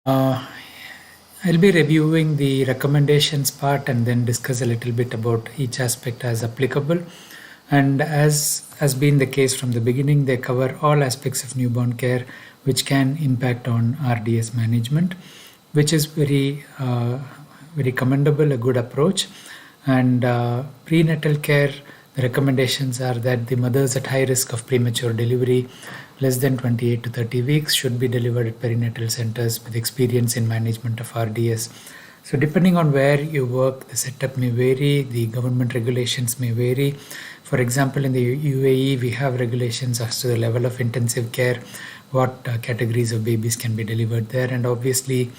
I'll be reviewing the recommendations part and then discuss a little bit about each aspect as applicable. And as has been the case from the beginning, they cover all aspects of newborn care which can impact on RDS management, which is very commendable, a good approach. And prenatal care, the recommendations are that the mothers at high risk of premature delivery, less than 28 to 30 weeks, should be delivered at perinatal centers with experience in management of RDS. So depending on where you work, the setup may vary, the government regulations may vary. For example, in the UAE, we have regulations as to the level of intensive care, what categories of babies can be delivered there, and obviously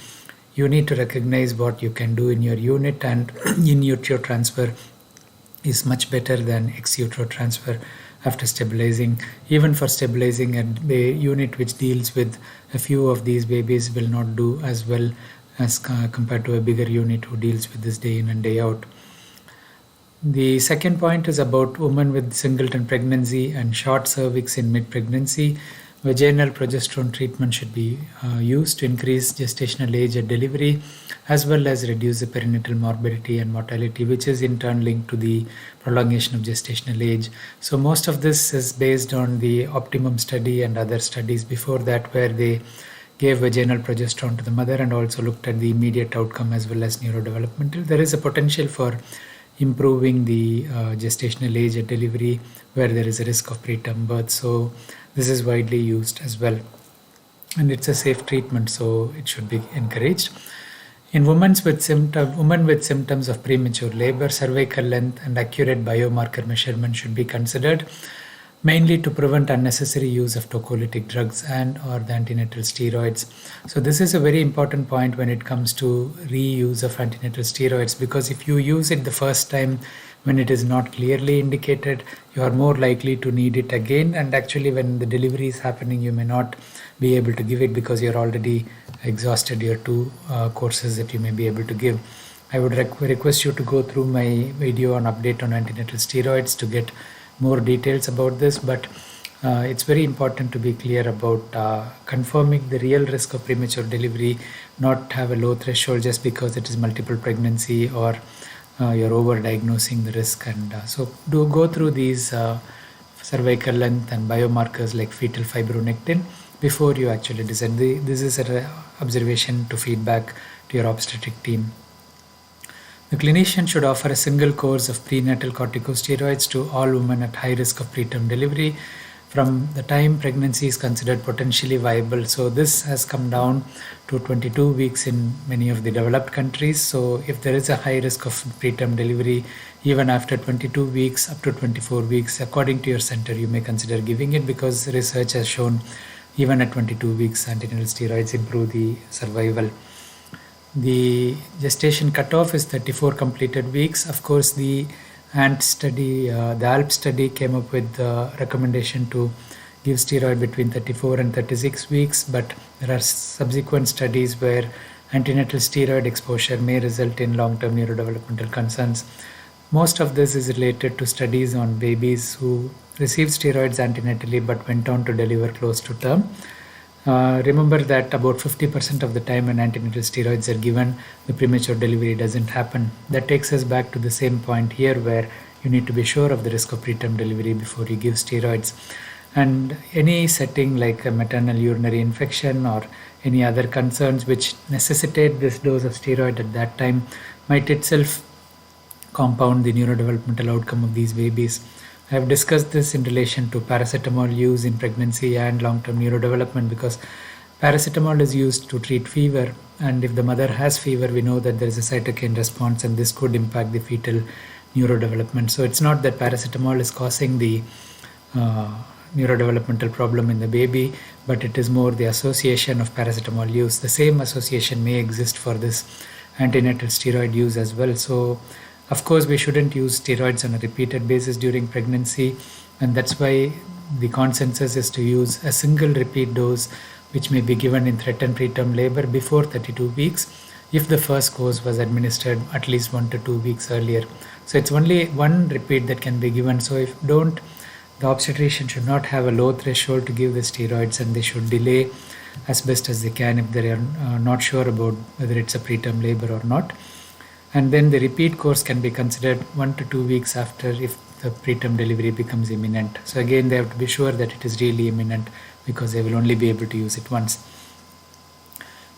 you need to recognize what you can do in your unit, and in utero transfer is much better than ex utero transfer after stabilizing. Even for stabilizing, a unit which deals with a few of these babies will not do as well as compared to a bigger unit who deals with this day in and day out. The second point is about women with singleton pregnancy and short cervix in mid-pregnancy. Vaginal progesterone treatment should be used to increase gestational age at delivery, as well as reduce the perinatal morbidity and mortality, which is in turn linked to the prolongation of gestational age. So most of this is based on the Optimum study and other studies before that, where they gave vaginal progesterone to the mother and also looked at the immediate outcome as well as neurodevelopmental. There is a potential for improving the gestational age at delivery where there is a risk of preterm birth. So this is widely used as well, and it's a safe treatment, so it should be encouraged. In women with symptoms of premature labor, cervical length and accurate biomarker measurement should be considered, mainly to prevent unnecessary use of tocolytic drugs and or the antenatal steroids. So this is a very important point when it comes to reuse of antenatal steroids, because if you use it the first time when it is not clearly indicated, you are more likely to need it again, and actually when the delivery is happening you may not be able to give it because you're already exhausted your two courses that you may be able to give. I would request you to go through my video on update on antenatal steroids to get more details about this, but it's very important to be clear about confirming the real risk of premature delivery, not have a low threshold just because it is multiple pregnancy or you're over-diagnosing the risk. And so do go through these cervical length and biomarkers like fetal fibronectin before you actually decide. This is an observation to feedback to your obstetric team. The clinician should offer a single course of prenatal corticosteroids to all women at high risk of preterm delivery from the time pregnancy is considered potentially viable. So this has come down to 22 weeks in many of the developed countries. So if there is a high risk of preterm delivery, even after 22 weeks up to 24 weeks, according to your center, you may consider giving it, because research has shown even at 22 weeks, antenatal steroids improve the survival. The gestation cutoff is 34 completed weeks. Of course, the ALP study came up with the recommendation to give steroid between 34 and 36 weeks, but there are subsequent studies where antenatal steroid exposure may result in long-term neurodevelopmental concerns. Most of this is related to studies on babies who received steroids antenatally but went on to deliver close to term. Remember that about 50% of the time when antenatal steroids are given, the premature delivery doesn't happen. That takes us back to the same point here, where you need to be sure of the risk of preterm delivery before you give steroids. And any setting like a maternal urinary infection or any other concerns which necessitate this dose of steroid at that time might itself compound the neurodevelopmental outcome of these babies. I have discussed this in relation to paracetamol use in pregnancy and long-term neurodevelopment, because paracetamol is used to treat fever, and if the mother has fever, we know that there is a cytokine response and this could impact the fetal neurodevelopment. So it's not that paracetamol is causing the neurodevelopmental problem in the baby, but it is more the association of paracetamol use. The same association may exist for this antenatal steroid use as well. So of course, we shouldn't use steroids on a repeated basis during pregnancy, and that's why the consensus is to use a single repeat dose which may be given in threatened preterm labor before 32 weeks if the first course was administered at least 1 to 2 weeks earlier. So it's only one repeat that can be given. So if the obstetrician should not have a low threshold to give the steroids, and they should delay as best as they can if they are not sure about whether it's a preterm labor or not. And then the repeat course can be considered 1 to 2 weeks after if the preterm delivery becomes imminent. So again, they have to be sure that it is really imminent because they will only be able to use it once.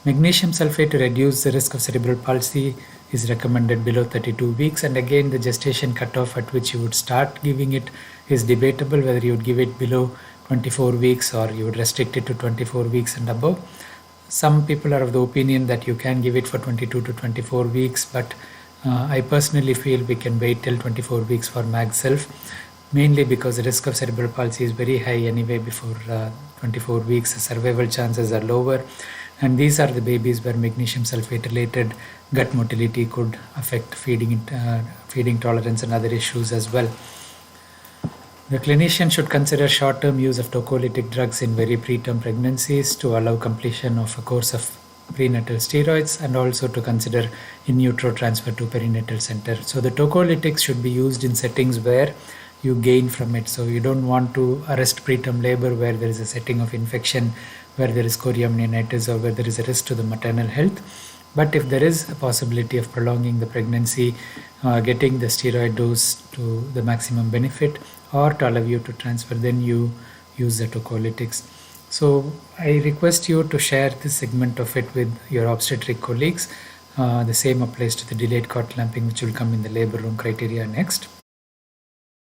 Magnesium sulfate to reduce the risk of cerebral palsy is recommended below 32 weeks, and again the gestation cutoff at which you would start giving it is debatable, whether you would give it below 24 weeks or you would restrict it to 24 weeks and above. Some people are of the opinion that you can give it for 22 to 24 weeks, but I personally feel we can wait till 24 weeks for MagSelf, mainly because the risk of cerebral palsy is very high anyway before 24 weeks. The survival chances are lower, and these are the babies where magnesium sulfate related gut motility could affect feeding tolerance and other issues as well. The clinician should consider short-term use of tocolytic drugs in very preterm pregnancies to allow completion of a course of prenatal steroids, and also to consider in utero transfer to perinatal center. So the tocolytics should be used in settings where you gain from it. So you don't want to arrest preterm labor where there is a setting of infection, where there is corium neonatis, or where there is a risk to the maternal health. But if there is a possibility of prolonging the pregnancy, getting the steroid dose to the maximum benefit, or to allow you to transfer, then you use the tocolytics. So I request you to share this segment of it with your obstetric colleagues. The same applies to the delayed cord clamping, which will come in the labor room criteria next.